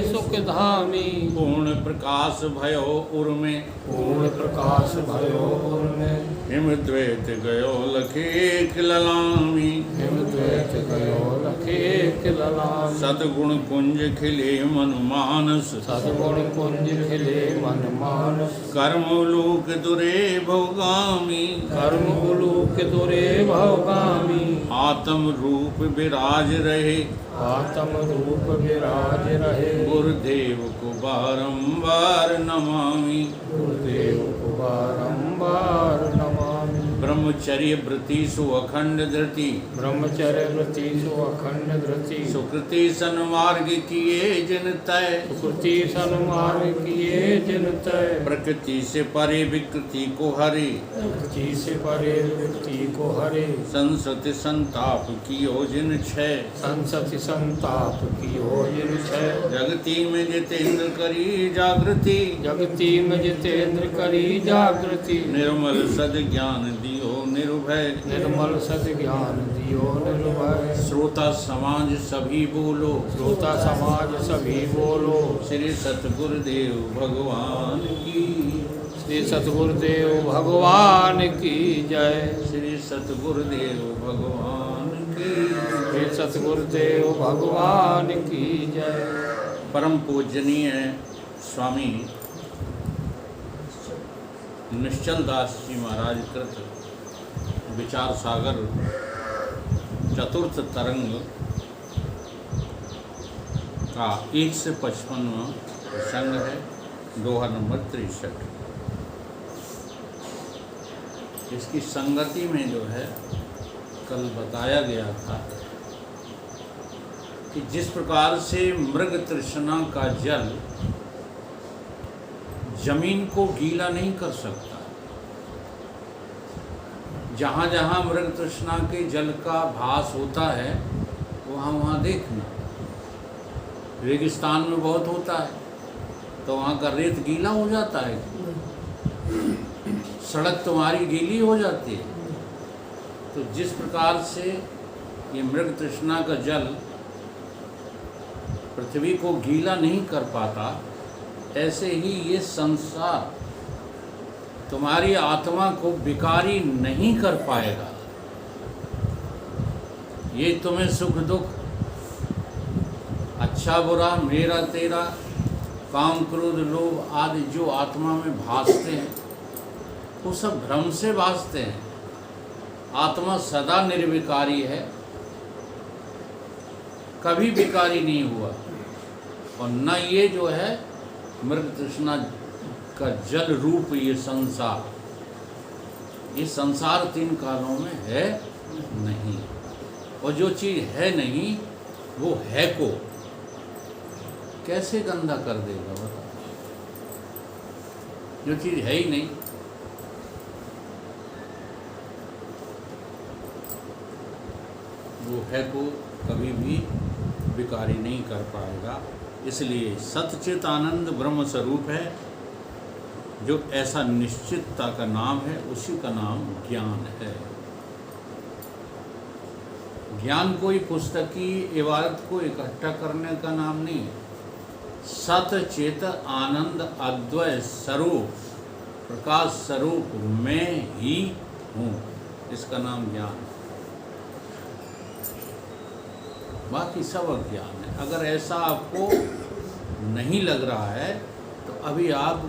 सुख धामी। पूर्ण प्रकाश भयो उर्मे, पूर्ण प्रकाश भयो उर्मे। हिम द्वैत गयो लखे ललामी, हिम द्वैत गयो लखे ललामी। सद्गुण कुंज खिले मन मानस, सद्गुण कुंज खिले मन मानस। कर्म लोक दुरे भोगामी, कर्म उलूक दुरे भवगामी। आत्म रूप विराज रहे, आत्म रूप विराज रहे। गुरुदेव को बारंबार नमामि, गुरुदेव को बारंबार नमामि। ब्रह्मचर्य व्रति सु अखंड धृति, ब्रह्मचर्य व्रति सु अखंड धृति। सुकृति सन्मार्ग किए जिन तय, सुकृति सन्मार्ग किए जिन तय। प्रकृति से परे विकृति को हरे, प्रकृति से परे विकृति को हरे। संसति संताप कियो जिन छय, संसति संताप कियो जिन छय। जगति में जितेंद्र करी जागृति, जगति में जितेंद्र करी जागृति। निर्मल सद ज्ञान दियो निर्भय, निर्मल सद ज्ञान दियो निर्भय। श्रोता समाज सभी बोलो, श्रोता समाज सभी बोलो। श्री सतगुरुदेव भगवान की, श्री सतगुरुदेव भगवान की जय। श्री सतगुरुदेव भगवान की। श्री सतगुरुदेव भगवान की जय। परम पूजनीय स्वामी निश्चल दास जी महाराज कृत विचार सागर चतुर्थ तरंग का 1 से 55वां प्रसंग है, दोहा नंबर 63। इसकी संगति में जो है कल बताया गया था कि जिस प्रकार से मृग तृष्णा का जल जमीन को गीला नहीं कर सकता, जहाँ जहाँ मृग तृष्णा के जल का भास होता है वहाँ वहाँ देखना। रेगिस्तान में बहुत होता है तो वहाँ का रेत गीला हो जाता है, सड़क तुम्हारी गीली हो जाती है। तो जिस प्रकार से ये मृग तृष्णा का जल पृथ्वी को गीला नहीं कर पाता, ऐसे ही ये संसार तुम्हारी आत्मा को विकारी नहीं कर पाएगा। ये तुम्हें सुख दुख, अच्छा बुरा, मेरा तेरा, काम क्रोध लोभ आदि जो आत्मा में भासते हैं वो सब भ्रम से भासते हैं। आत्मा सदा निर्विकारी है, कभी विकारी नहीं हुआ। और न ये जो है मृग तृष्णा का जल रूप ये संसार, ये संसार 3 कालों में है नहीं। और जो चीज़ है नहीं वो है को कैसे गंदा कर देगा बता। जो चीज़ है ही नहीं, वो है को कभी भी विकारी नहीं कर पाएगा। इसलिए सतचित आनंद ब्रह्म स्वरूप है, जो ऐसा निश्चितता का नाम है, उसी का नाम ज्ञान है। ज्ञान कोई पुस्तकी इबारत को इकट्ठा करने का नाम नहीं। सतचित आनंद अद्वय स्वरूप प्रकाश स्वरूप मैं ही हूँ, इसका नाम ज्ञान है। बाकी सब अज्ञान है। अगर ऐसा आपको नहीं लग रहा है तो अभी आप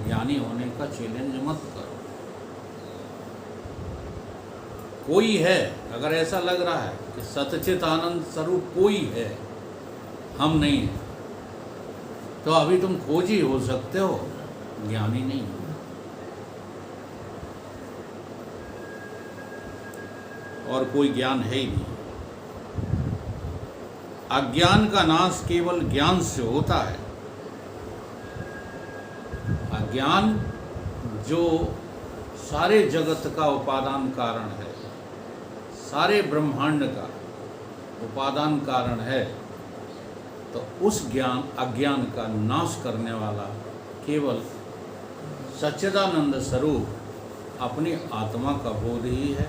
ज्ञानी होने का चैलेंज मत करो। कोई है, अगर ऐसा लग रहा है कि सतचित आनंद स्वरूप कोई है, हम नहीं हैं, तो अभी तुम खोजी हो सकते हो, ज्ञानी नहीं हो। और कोई ज्ञान है ही नहीं। अज्ञान का नाश केवल ज्ञान से होता है। अज्ञान जो सारे जगत का उपादान कारण है, सारे ब्रह्मांड का उपादान कारण है, तो उस ज्ञान अज्ञान का नाश करने वाला केवल सच्चिदानंद स्वरूप अपनी आत्मा का बोध ही है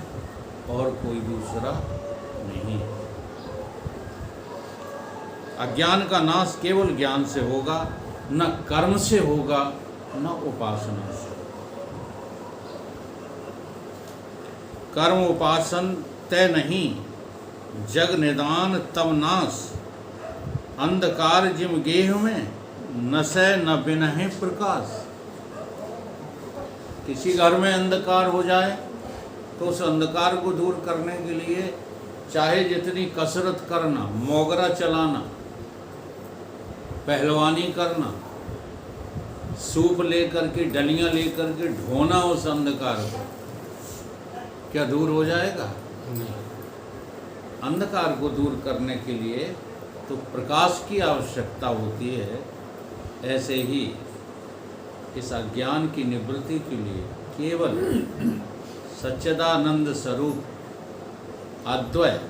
और कोई दूसरा नहीं है। अज्ञान का नाश केवल ज्ञान से होगा, न कर्म से होगा, न उपासना से। कर्म उपासन तय नहीं, जग निदान तब नाश, अंधकार जिम गेह में, नशे न बिनहि प्रकाश। किसी घर में अंधकार हो जाए तो उस अंधकार को दूर करने के लिए चाहे जितनी कसरत करना, मोगरा चलाना, पहलवानी करना, सूप लेकर के, डलियां लेकर के ढोना उस अंधकार को, क्या दूर हो जाएगा? नहीं। अंधकार को दूर करने के लिए तो प्रकाश की आवश्यकता होती है। ऐसे ही इस अज्ञान की निवृत्ति के लिए केवल सच्चिदानंद स्वरूप अद्वय,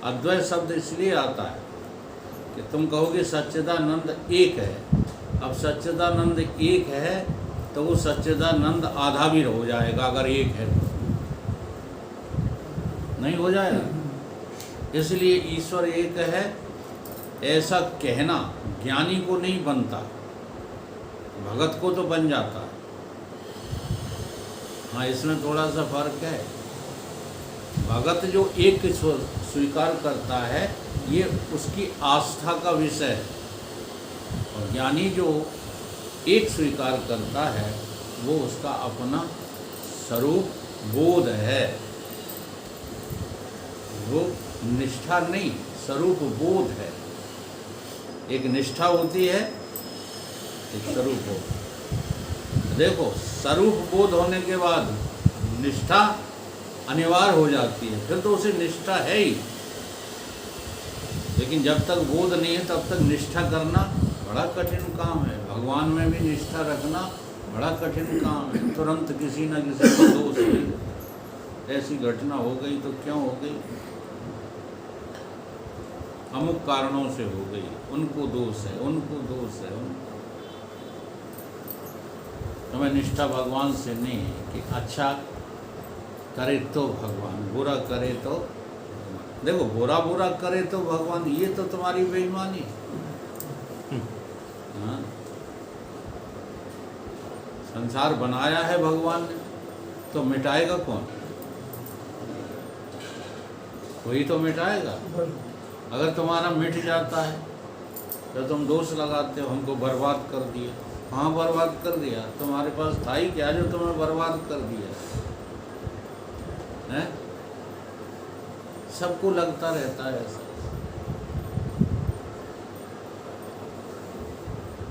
अद्वय शब्द इसलिए आता है कि तुम कहोगे सच्चिदानंद एक है। अब सच्चिदानंद एक है तो वो सच्चिदानंद आधा भी हो जाएगा, अगर एक है तो नहीं हो जाएगा। इसलिए ईश्वर एक है ऐसा कहना ज्ञानी को नहीं बनता, भगत को तो बन जाता है। हाँ, इसमें थोड़ा सा फर्क है। भगत जो एक स्वीकार करता है ये उसकी आस्था का विषय है, और ज्ञानी जो एक स्वीकार करता है वो उसका अपना स्वरूप बोध है। वो निष्ठा नहीं, स्वरूप बोध है। एक निष्ठा होती है, एक स्वरूप बोध। देखो, स्वरूप बोध होने के बाद निष्ठा अनिवार्य हो जाती है, फिर तो उसे निष्ठा है ही। लेकिन जब तक बोध नहीं है तब तक निष्ठा करना बड़ा कठिन काम है। भगवान में भी निष्ठा रखना बड़ा कठिन काम है। तुरंत किसी न किसी को दोष हुई, ऐसी घटना हो गई तो क्यों हो गई? अमुक कारणों से हो गई, उनको दोष है, उनको दोष है। हमें निष्ठा भगवान से नहीं है कि अच्छा करे तो भगवान, बुरा करे तो। देखो, बुरा बुरा करे तो भगवान, ये तो तुम्हारी बेईमानी है। हाँ? संसार बनाया है भगवान ने, तो मिटाएगा कौन? वही तो मिटाएगा। अगर तुम्हारा मिट जाता है तो तुम दोष लगाते हो, हमको बर्बाद कर दिया। हाँ, बर्बाद कर दिया, तुम्हारे पास था ही क्या जो तुम्हें बर्बाद कर दिया है? सबको लगता रहता है ऐसा।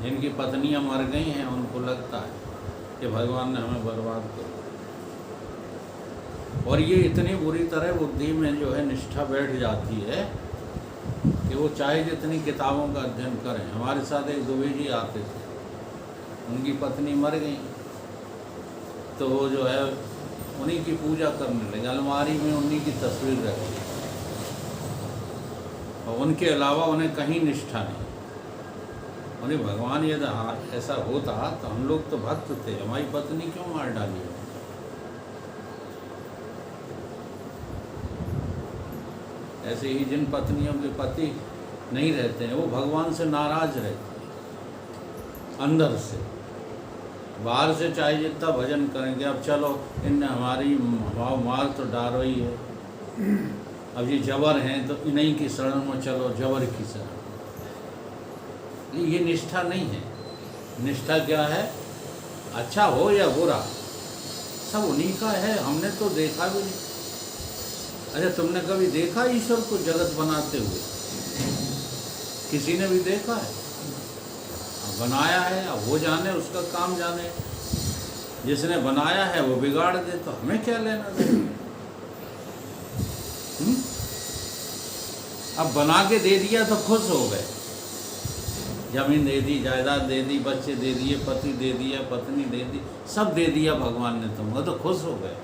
जिनकी पत्नियां मर गई हैं उनको लगता है कि भगवान ने हमें बर्बाद कर दिया। और ये इतनी बुरी तरह बुद्धि में जो है निष्ठा बैठ जाती है कि वो चाहे जितनी किताबों का अध्ययन करें। हमारे साथ एक दुबे जी आते थे, उनकी पत्नी मर गई तो वो जो है उन्हीं की पूजा करने लगे। अलमारी में उन्हीं की तस्वीर रखी, और उनके अलावा उन्हें कहीं निष्ठा नहीं। उन्हें भगवान यदि ऐसा होता तो हम लोग तो भक्त थे, हमारी पत्नी क्यों मार डाली? ऐसे ही जिन पत्नियों के पति नहीं रहते हैं वो भगवान से नाराज रहते हैं अंदर से। बाहर से चाहे जितना भजन करेंगे, अब चलो इनने हमारी मार तो डालो ही है, अब ये जबर हैं तो इन्हीं की शरण में चलो, जबर की शरण। ये निष्ठा नहीं है। निष्ठा क्या है? अच्छा हो या बुरा सब उन्हीं का है, हमने तो देखा भी नहीं। अरे तुमने कभी देखा ईश्वर को जगत बनाते हुए? किसी ने भी देखा है? बनाया है, अब वो जाने, उसका काम जाने। जिसने बनाया है वो बिगाड़ दे तो हमें क्या लेना देना? अब बना के दे दिया तो खुश हो गए, जमीन दे दी, जायदाद दे दी, बच्चे दे दिए, पति दे दिया, पत्नी दे दी, सब दे दिया भगवान ने तुमको, तो खुश हो गए।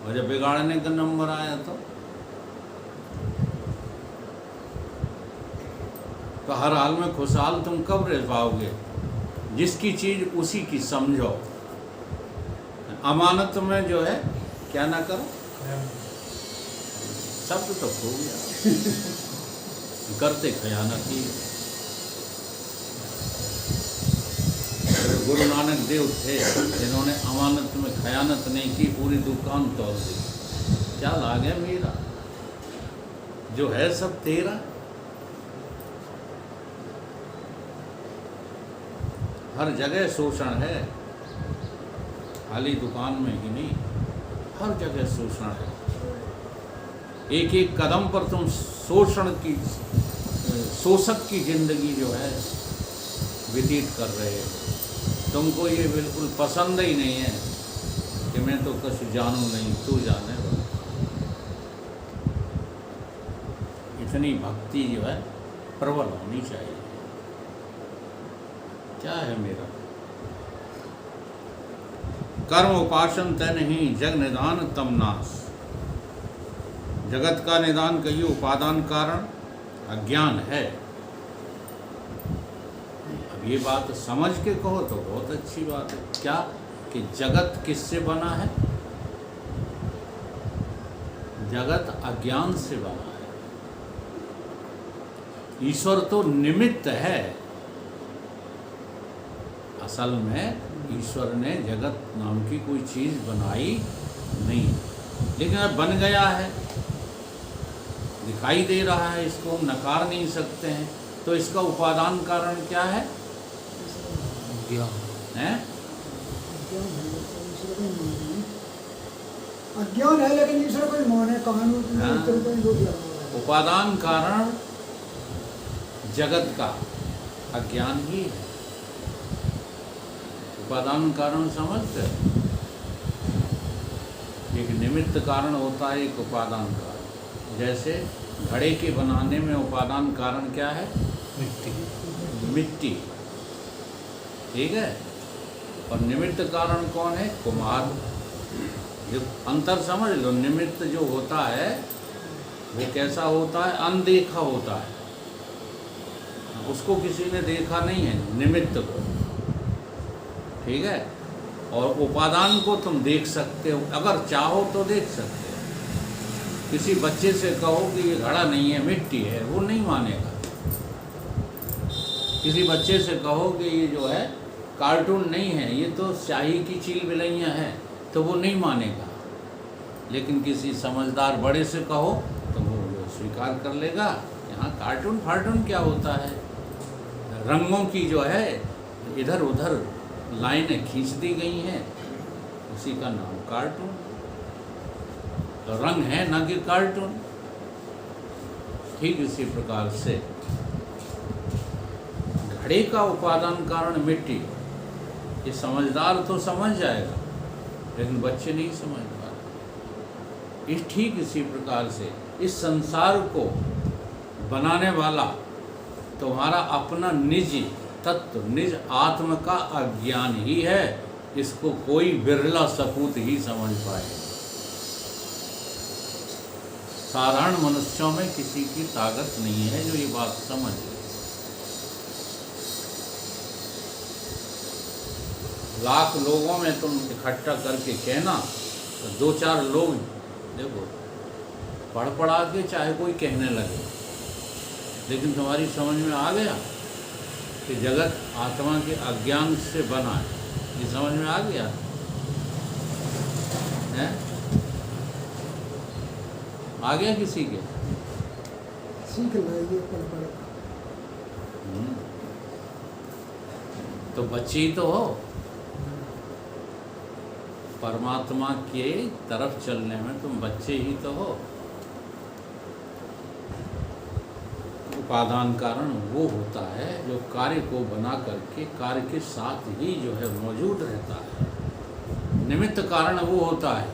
और जब बिगाड़ने का नंबर आया तो हर हाल में खुशहाल तुम कब रह पाओगे? जिसकी चीज़ उसी की समझो। अमानत में जो है क्या ना करो, शब्द तो खो गया। करते खयानत ही। गुरु नानक देव थे जिन्होंने अमानत में खयानत नहीं की, पूरी दुकान तोड़ दी। क्या लाग है मेरा, जो है सब तेरा। हर जगह शोषण है, खाली दुकान में ही नहीं, हर जगह शोषण है। एक एक कदम पर तुम शोषक की जिंदगी जो है व्यतीत कर रहे हो। तुमको ये बिल्कुल पसंद ही नहीं है कि मैं तो कुछ जानूं नहीं, तू जाने वाला। इतनी भक्ति जो है प्रबल होनी चाहिए। क्या है मेरा कर्म उपासन तय नहीं, जग निदान तम नाश। जगत का निदान कहिए उपादान कारण अज्ञान है। अब ये बात समझ के कहो तो बहुत अच्छी बात है। क्या कि जगत किससे बना है? जगत अज्ञान से बना है। ईश्वर तो निमित्त है। असल में ईश्वर ने जगत नाम की कोई चीज़ बनाई नहीं, लेकिन अब बन गया है, दिखाई दे रहा है, इसको हम नकार नहीं सकते हैं। तो इसका उपादान कारण क्या है? अज्ञान है, लेकिन ईश्वर को माने कानून। उपादान कारण जगत का अज्ञान ही है। उपादान कारण समझते? एक निमित्त कारण होता है, एक उपादान कारण। जैसे घड़े के बनाने में उपादान कारण क्या है? मिट्टी। ठीक है। और निमित्त कारण कौन है? कुम्हार। ये अंतर समझ लो। निमित्त जो होता है वो कैसा होता है? अनदेखा होता है, उसको किसी ने देखा नहीं है, निमित्त को। ठीक है। और उपादान को तुम देख सकते हो, अगर चाहो तो देख सकते हो। किसी बच्चे से कहो कि ये घड़ा नहीं है, मिट्टी है, वो नहीं मानेगा। किसी बच्चे से कहो कि ये जो है कार्टून नहीं है, ये तो स्याही की चील बिलैया है, तो वो नहीं मानेगा। लेकिन किसी समझदार बड़े से कहो तो वो स्वीकार कर लेगा। यहाँ कार्टून फार्टून क्या होता है? रंगों की जो है इधर उधर लाइनें खींच दी गई हैं, उसी का नाम कार्टून। तो रंग है ना कि कार्टून। ठीक इसी प्रकार से घड़े का उपादान कारण मिट्टी। ये समझदार तो समझ जाएगा, लेकिन बच्चे नहीं समझ पाते। इस ठीक इसी प्रकार से इस संसार को बनाने वाला तुम्हारा अपना निजी तत्व, निज आत्म का अज्ञान ही है। इसको कोई बिरला सपूत ही समझ पाए। साधारण मनुष्यों में किसी की ताकत नहीं है जो ये बात समझ ले। लाख लोगों में तुम इकट्ठा करके कहना तो दो चार लोग देखो पढ़ पढ़ा के चाहे कोई कहने लगे, लेकिन तुम्हारी समझ में आ गया कि जगत आत्मा के अज्ञान से बना है, ये समझ में आ गया है? आ गया किसी के? सीख लाइए पढ़ पढ़। तो बच्चे ही तो हो। परमात्मा के तरफ चलने में तुम बच्चे ही तो हो। उपादान कारण वो होता है जो कार्य को बना करके कार्य के साथ ही जो है मौजूद रहता है। निमित्त कारण वो होता है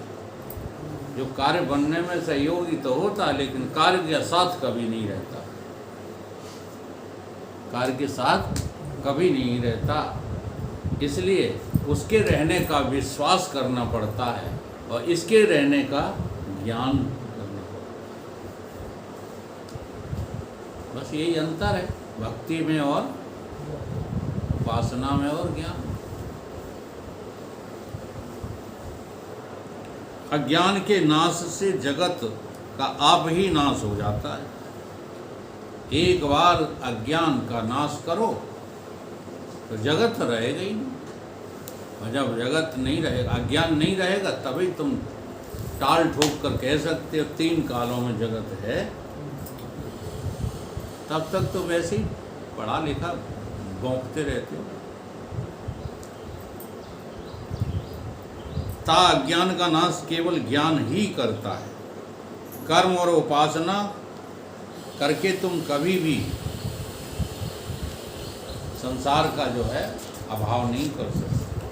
जो कार्य बनने में सहयोगी तो होता है, लेकिन कार्य के साथ कभी नहीं रहता। कार्य के साथ कभी नहीं रहता, इसलिए उसके रहने का विश्वास करना पड़ता है और इसके रहने का ज्ञान करना पड़ता है। बस यही अंतर है भक्ति में और उपासना में और ज्ञान। अज्ञान के नाश से जगत का आप ही नाश हो जाता है। एक बार अज्ञान का नाश करो तो जगत रहेगा ही नहीं। और जब जगत नहीं रहेगा, अज्ञान नहीं रहेगा, तभी तुम टाल ठोक कर कह सकते हो 3 कालों में जगत है। तब तक तो वैसे ही पढ़ा लिखा भौंकते रहते हो। ता अज्ञान का नाश केवल ज्ञान ही करता है। कर्म और उपासना करके तुम कभी भी संसार का जो है अभाव नहीं कर सकते,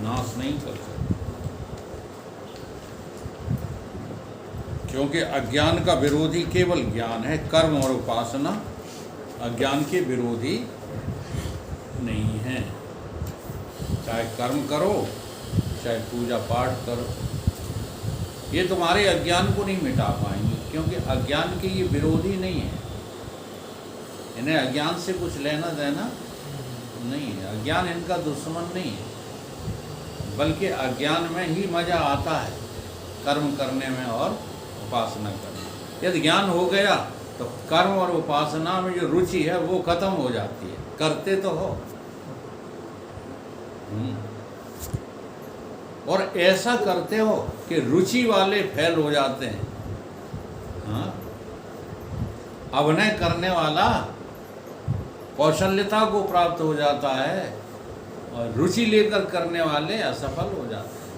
नाश नहीं कर सकते, क्योंकि अज्ञान का विरोधी केवल ज्ञान है। कर्म और उपासना अज्ञान के विरोधी नहीं है। चाहे कर्म करो, चाहे पूजा पाठ करो, ये तुम्हारे अज्ञान को नहीं मिटा पाएंगे, क्योंकि अज्ञान के ये विरोधी नहीं है। इन्हें अज्ञान से कुछ लेना देना नहीं है। अज्ञान इनका दुश्मन नहीं है, बल्कि अज्ञान में ही मज़ा आता है कर्म करने में और उपासना करने। यदि ज्ञान हो गया तो कर्म और उपासना में जो रुचि है वो खत्म हो जाती है। करते तो हो, और ऐसा करते हो कि रुचि वाले फेल हो जाते हैं। हाँ, अभिनय करने वाला कौशल्यता को प्राप्त हो जाता है और रुचि लेकर करने वाले असफल हो जाते हैं।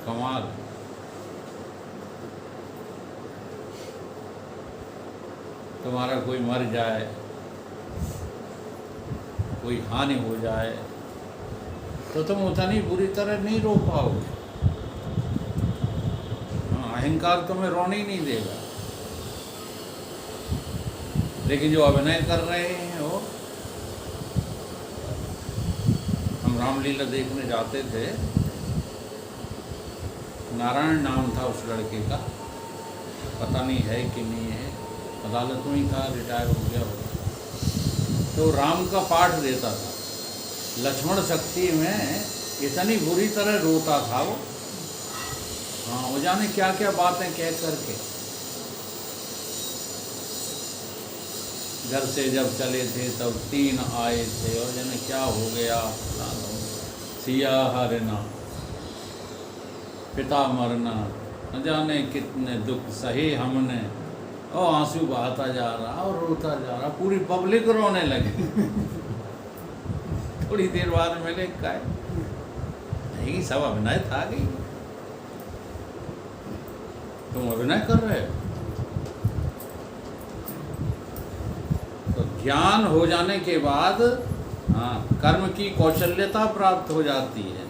कमाल। तुम्हारा कोई मर जाए, कोई हानि हो जाए, तो तुम उतनी बुरी तरह नहीं रो पाओगे। हाँ, अहंकार तुम्हें रोने ही नहीं देगा। लेकिन जो अभिनय कर रहे हैं वो, हम रामलीला देखने जाते थे, नारायण नाम था उस लड़के का, पता नहीं है कि नहीं है, अदालत में ही था, रिटायर हो गया होगा। तो राम का पाठ देता था। लक्ष्मण शक्ति में इतनी बुरी तरह रोता था वो। हाँ, वो जाने क्या क्या बातें कह करके। घर से जब चले थे तब 3 आए थे और जाने क्या हो गया, सिया हरना, पिता मरना, न जाने कितने दुख सहे हमने, और आंसू बहाता जा रहा और रोता जा रहा, पूरी पब्लिक रोने लगी। थोड़ी देर बाद मैंने कहा नहीं, सब अभिनय था गई, तुम अभिनय कर रहे हो। तो ज्ञान हो जाने के बाद हाँ, कर्म की कौशल्यता प्राप्त हो जाती है,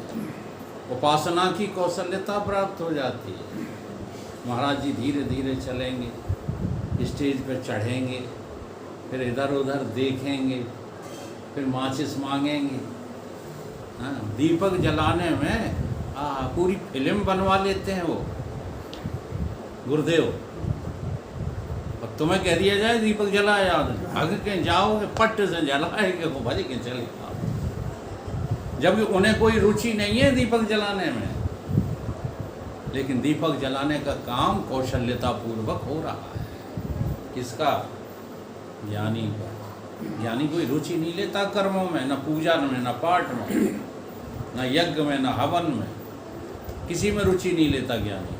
उपासना की कौशल्यता प्राप्त हो जाती है। महाराज जी धीरे धीरे चलेंगे, स्टेज पर चढ़ेंगे, फिर इधर उधर देखेंगे, फिर माचिस मांगेंगे। हाँ, दीपक जलाने में पूरी फिल्म बनवा लेते हैं वो गुरुदेव। और तुम्हें कह दिया जाए दीपक जलाए, याद भाग के जाओगे, पट्ट से जलाएंगे, वो भज के चले आओ। जबकि उन्हें कोई रुचि नहीं है दीपक जलाने में, लेकिन दीपक जलाने का काम कौशल्यता पूर्वक हो रहा है। किसका? ज्ञानी का। ज्ञानी कोई रुचि नहीं लेता कर्मों में, न पूजा में, न पाठ में, न यज्ञ में, न हवन में, किसी में रुचि नहीं लेता ज्ञानी।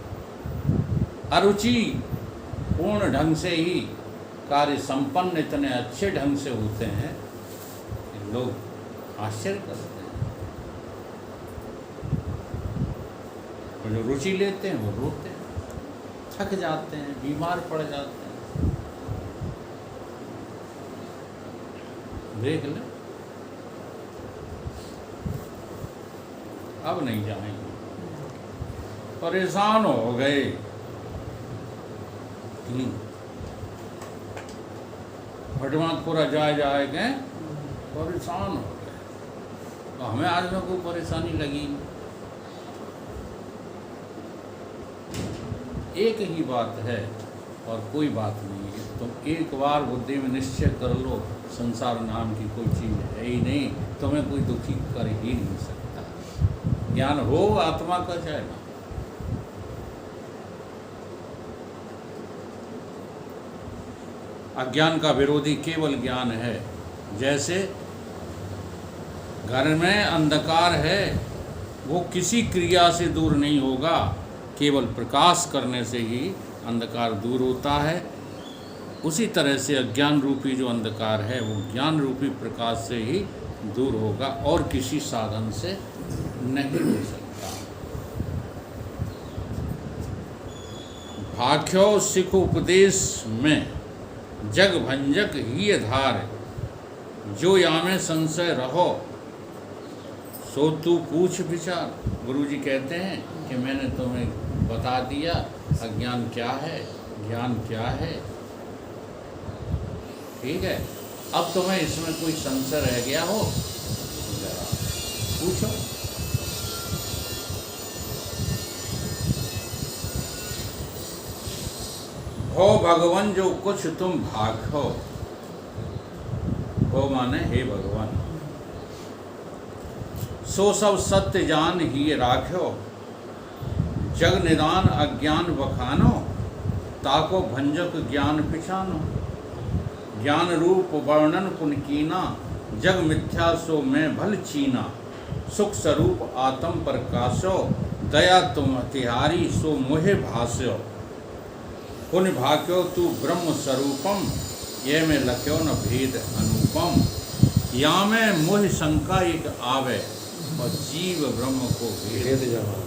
अरुचि पूर्ण ढंग से ही कार्य संपन्न इतने अच्छे ढंग से होते हैं कि लोग आश्चर्य करते हैं। और जो रुचि लेते हैं वो रोते हैं, थक जाते हैं, बीमार पड़ जाते हैं। देख ले, अब नहीं जाएंगे, परेशान हो गए। भटमातपुरा जाए गए, परेशान हो गए। तो हमें आज में कोई परेशानी लगी नहीं। एक ही बात है और कोई बात नहीं है। तुम एक बार बुद्धि में निश्चय कर लो, संसार नाम की कोई चीज़ है ही नहीं, तुम्हें कोई दुखी कर ही नहीं सकता। ज्ञान हो आत्मा का चाहे ना। अज्ञान का विरोधी केवल ज्ञान है। जैसे घर में अंधकार है, वो किसी क्रिया से दूर नहीं होगा, केवल प्रकाश करने से ही अंधकार दूर होता है। उसी तरह से अज्ञान रूपी जो अंधकार है वो ज्ञान रूपी प्रकाश से ही दूर होगा और किसी साधन से नहीं हो सकता। भाख्यो सिख उपदेश में जग भंजक ही धार, जो यामे संशय रहो सो तू पूछ विचार। गुरु जी कहते हैं कि मैंने तुम्हें बता दिया अज्ञान क्या है, ज्ञान क्या है, ठीक है। अब तुम्हें इसमें कोई संशय रह गया हो जरा पूछो। हो भगवान जो कुछ तुम भाखो, हो माने हे भगवान, सो सब सत्य जान ही राख्यो, जग निदान अज्ञान बखानो, ताको भंजक ज्ञान पिछानो। ज्ञान रूप वर्णन पुन कीना, जग मिथ्या सो मैं भल चीना। सुख स्वरूप आत्म प्रकाशो, दया तुम तिहारी सो मोहे भास्यो। पुण्य भाग्यो तू ब्रह्म स्वरूपम, ये में लख्यो न भेद अनुपम। या में मोह शंका एक आवे, और जीव ब्रह्म को भेद जाना।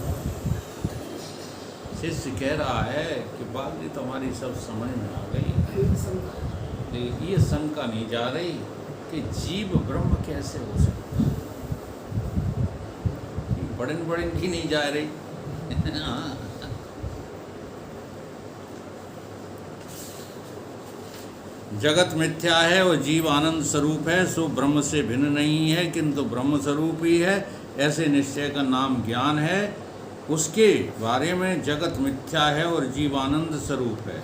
शिष्य कह रहा है कि बात जी तुम्हारी सब समझ में आ गई, लेकिन ये शंका नहीं जा रही कि जीव ब्रह्म कैसे हो सकता है। बड़न बड़न की नहीं जा रही। जगत मिथ्या है और जीव आनंद स्वरूप है, सो ब्रह्म से भिन्न नहीं है, किंतु ब्रह्म स्वरूप ही है। ऐसे निश्चय का नाम ज्ञान है। उसके बारे में जगत मिथ्या है और जीव आनंद स्वरूप है,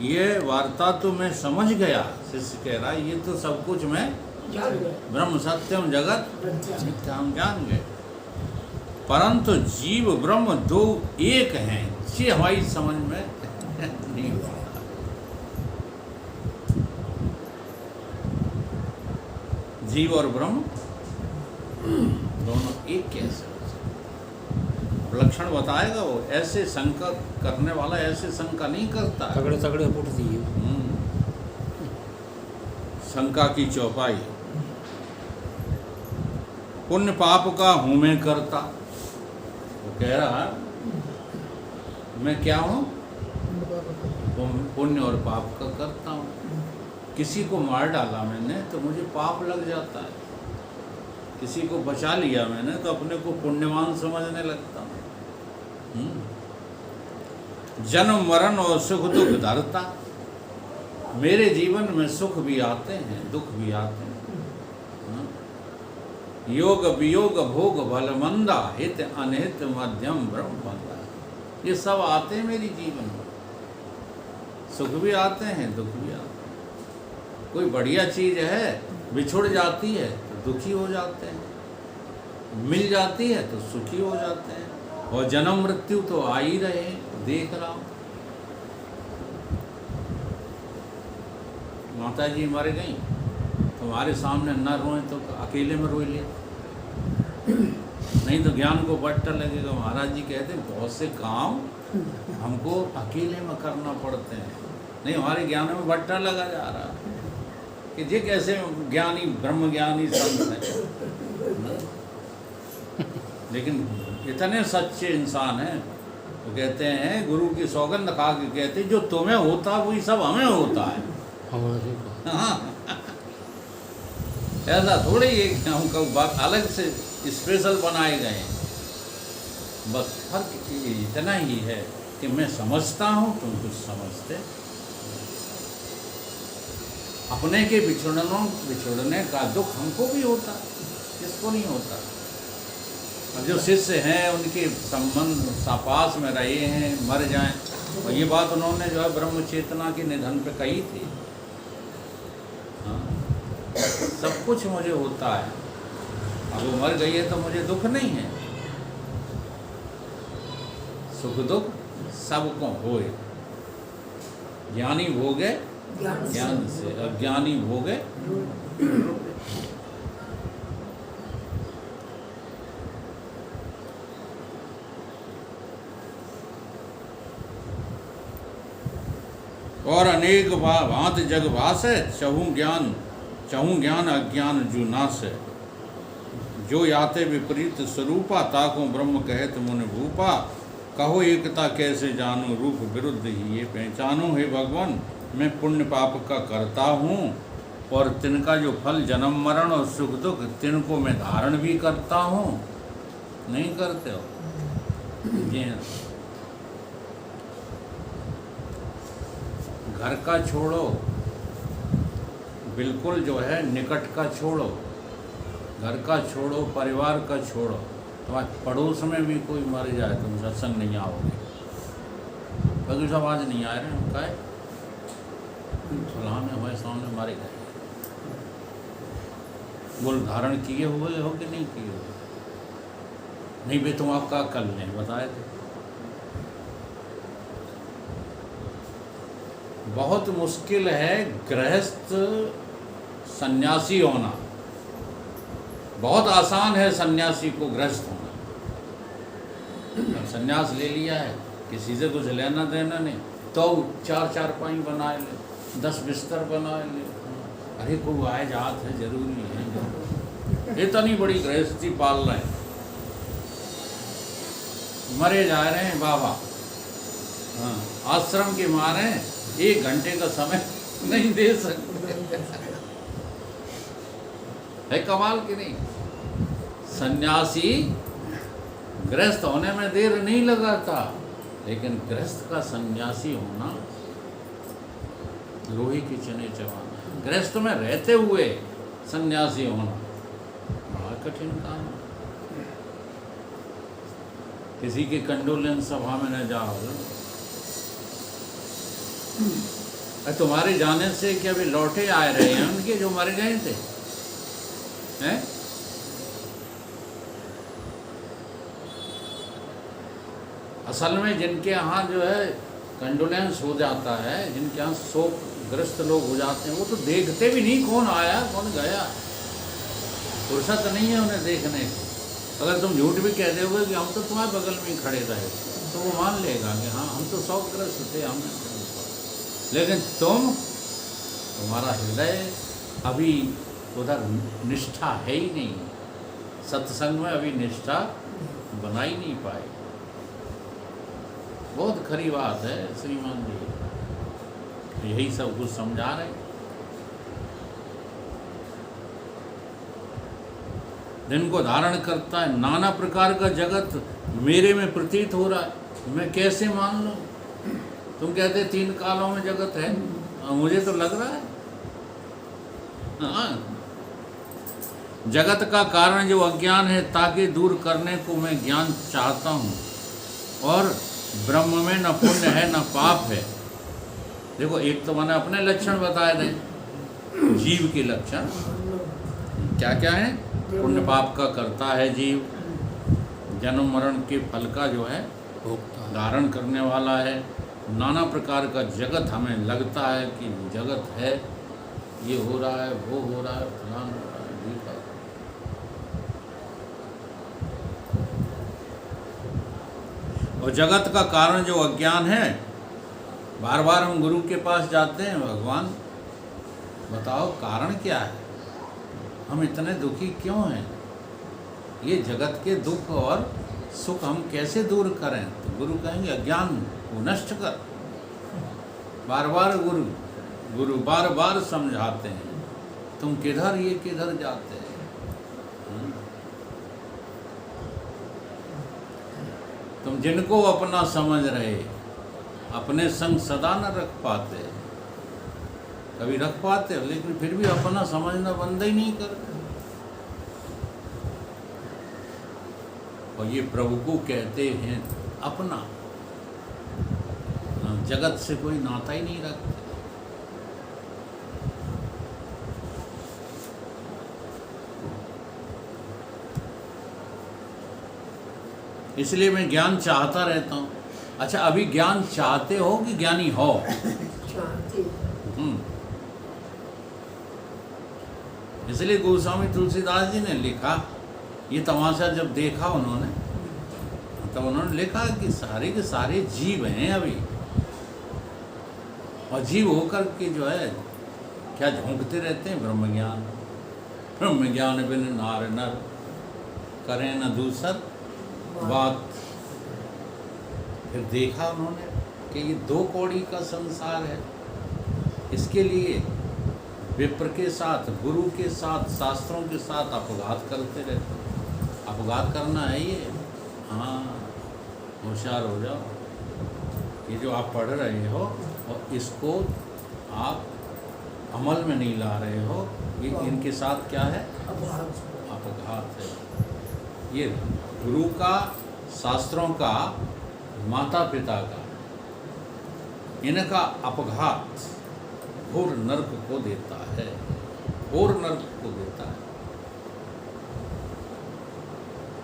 ये वार्ता तो मैं समझ गया। शिष्य कह रहा है ये तो सब कुछ मैं ब्रह्म सत्यम जगत मिथ्या हम जान गए, परंतु जीव ब्रह्म दो एक हैं, ये हमारी समझ में नहीं हुआ। जीव और ब्रह्म दोनों एक कैसे हो सकते? लक्षण बताएगा वो। ऐसे शंका करने वाला ऐसे शंका नहीं करता। तगड़े तगड़े पुट दिए। शंका की चौपाई। पुण्य पाप का हूं मैं करता। वो कह रहा है मैं क्या हूं? पुण्य और पाप का करता हूं। किसी को मार डाला मैंने तो मुझे पाप लग जाता है, किसी को बचा लिया मैंने तो अपने को पुण्यवान समझने लगता हूँ। जन्म मरण और सुख दुख धरता। मेरे जीवन में सुख भी आते हैं, दुख भी आते हैं। योग वियोग भोग भल मंदा, हित अनहित मध्यम ब्रह्म बंदा। ये सब आते हैं मेरी जीवन में, सुख भी आते हैं, दुख भी आते हैं। कोई बढ़िया चीज़ है बिछुड़ जाती है तो दुखी हो जाते हैं, मिल जाती है तो सुखी हो जाते हैं, और जन्म मृत्यु तो आ ही रहे हैं, देख रहा हूँ। माता जी मर गई, तुम्हारे सामने न रोए तो अकेले में रोए ले, नहीं तो ज्ञान को बट्टा लगेगा। महाराज जी कहते हैं बहुत से काम हमको अकेले में करना पड़ते हैं, नहीं हमारे ज्ञान में बट्टा लगा जा रहा है कि ये कैसे ज्ञानी ब्रह्म ज्ञानी संत है। लेकिन इतने सच्चे इंसान हैं, वो कहते हैं गुरु की सौगंध खा के कहते जो तुम्हें होता वही सब हमें होता है। हाँ, ऐसा थोड़ी एक हमको बात अलग से स्पेशल बनाए गए हैं। बस फर्क इतना ही है कि मैं समझता हूँ, तुम कुछ समझते। अपने के बिछुड़ने का दुख हमको भी होता है, किसको नहीं होता। जो शिष्य हैं उनके संबंध पास में रहे हैं, मर जाएं, और ये बात उन्होंने जो है ब्रह्म चेतना के निधन पे कही थी। हाँ, सब कुछ मुझे होता है, अब वो मर गई है तो मुझे दुख नहीं है। सुख दुख सबको होए, ज्ञानी भोगे ज्ञान से अज्ञानी भोगे। और अनेक भांत जग भास है, चहु ज्ञान अज्ञान जो नास है। जो याते विपरीत स्वरूपा, ताको ब्रह्म कहत मुनि भूपा। कहो एकता कैसे जानूं, रूप विरुद्ध ही ये पहचानूं। हे भगवान, मैं पुण्य पाप का करता हूँ और तिनका जो फल जन्म मरण और सुख दुख, तिनको मैं धारण भी करता हूँ। नहीं करते हो? जी हाँ। घर का छोड़ो, बिल्कुल जो है निकट का छोड़ो, घर का छोड़ो, परिवार का छोड़ो, तुम्हारे पड़ोस में भी कोई मर जाए तुम सत्संग नहीं आओगे। बाकी सब आज नहीं आ रहे हैं, क्या है फलाने हमारे सामने मारे गए, बोल धारण किए हुए हो कि नहीं किए हुए? नहीं बे, तुम आपका कल नहीं बताए थे। बहुत मुश्किल है गृहस्थ सन्यासी होना, बहुत आसान है सन्यासी को गृहस्थ होना। सन्यास ले लिया है, किसी से कुछ लेना देना नहीं, तो 4 चारपाई बनाए ले, 10 बिस्तर बनाए ले। अरे कोई आए जात है, जरूरी है, इतनी बड़ी गृहस्थी पाल रहे हैं, मरे जा रहे हैं बाबा। हाँ, आश्रम के मारे 1 घंटे का समय नहीं दे सकते। है कमाल की नहीं? सन्यासी गृहस्थ होने में देर नहीं लगाता, लेकिन गृहस्थ का सन्यासी होना लोहे की चने चबाना। गृहस्थ में रहते हुए सन्यासी होना बड़ा कठिन काम है। किसी के कंडोलेंस सभा में न जाओ। तुम्हारे जाने से क्या वे लौटे आए रहे हैं उनके जो मर गए थे? हैं? असल में जिनके यहाँ जो है कंडोलेंस हो जाता है, जिनके यहाँ शोकग्रस्त लोग हो जाते हैं, वो तो देखते भी नहीं कौन आया कौन गया, फुर्सत नहीं है उन्हें देखने की। अगर तुम झूठ भी कह दोगे कि हम तो तुम्हारे बगल में ही खड़े रहे, तो वो मान लेगा कि हाँ हम तो शोकग्रस्त थे, हमने। लेकिन तुम्हारा हृदय अभी उधर निष्ठा है ही नहीं, सत्संग में अभी निष्ठा बना ही नहीं पाए। बहुत खरी बात है श्रीमान जी, यही सब कुछ समझा रहे। दिन को धारण करता है, नाना प्रकार का जगत मेरे में प्रतीत हो रहा है, मैं कैसे मान लूं? तुम कहते 3 कालों में जगत है, मुझे तो लग रहा है। हाँ, जगत का कारण जो अज्ञान है, ताकि दूर करने को मैं ज्ञान चाहता हूँ। और ब्रह्म में न पुण्य है न पाप है। देखो, एक तो मैंने अपने लक्षण बताए थे, जीव के लक्षण क्या क्या है? पुण्य पाप का करता है जीव, जन्म मरण के फल का जो है धारण करने वाला है। नाना प्रकार का जगत हमें लगता है कि जगत है, ये हो रहा है, वो हो रहा है, फलान हो रहा है, ठीक है। और जगत का कारण जो अज्ञान है, बार बार हम गुरु के पास जाते हैं, भगवान बताओ कारण क्या है, हम इतने दुखी क्यों हैं, ये जगत के दुख और सुख हम कैसे दूर करें? तो गुरु कहेंगे अज्ञान को नष्ट कर। बार बार गुरु बार बार समझाते हैं, तुम किधर, ये किधर जाते हैं? तुम जिनको अपना समझ रहे, अपने संग सदा न रख पाते, कभी रख पाते हो, लेकिन फिर भी अपना समझना बंद ही नहीं करते। और ये प्रभु को कहते हैं अपना, जगत से कोई नाता ही नहीं रखते। इसलिए मैं ज्ञान चाहता रहता हूँ। अच्छा, अभी ज्ञान चाहते हो कि ज्ञानी हो? इसलिए गोस्वामी तुलसीदास जी ने लिखा, ये तमाशा जब देखा उन्होंने, तब उन्होंने लिखा कि सारे के सारे जीव हैं अभी, और जीव होकर के जो है क्या झोंकते रहते हैं ब्रह्म ज्ञान बिन नार नर करें न दूसर बात। फिर देखा उन्होंने कि ये दो कौड़ी का संसार है, इसके लिए विप्र के साथ, गुरु के साथ, शास्त्रों के साथ अपघात करते रहते। अपघात करना है ये, हाँ होशियार हो जाओ। ये जो आप पढ़ रहे हो और इसको आप अमल में नहीं ला रहे हो, ये इनके साथ क्या है? अपघात है। ये गुरु का, शास्त्रों का, माता पिता का, इनका अपघात घोर नरक को देता है, घोर नरक को देता है।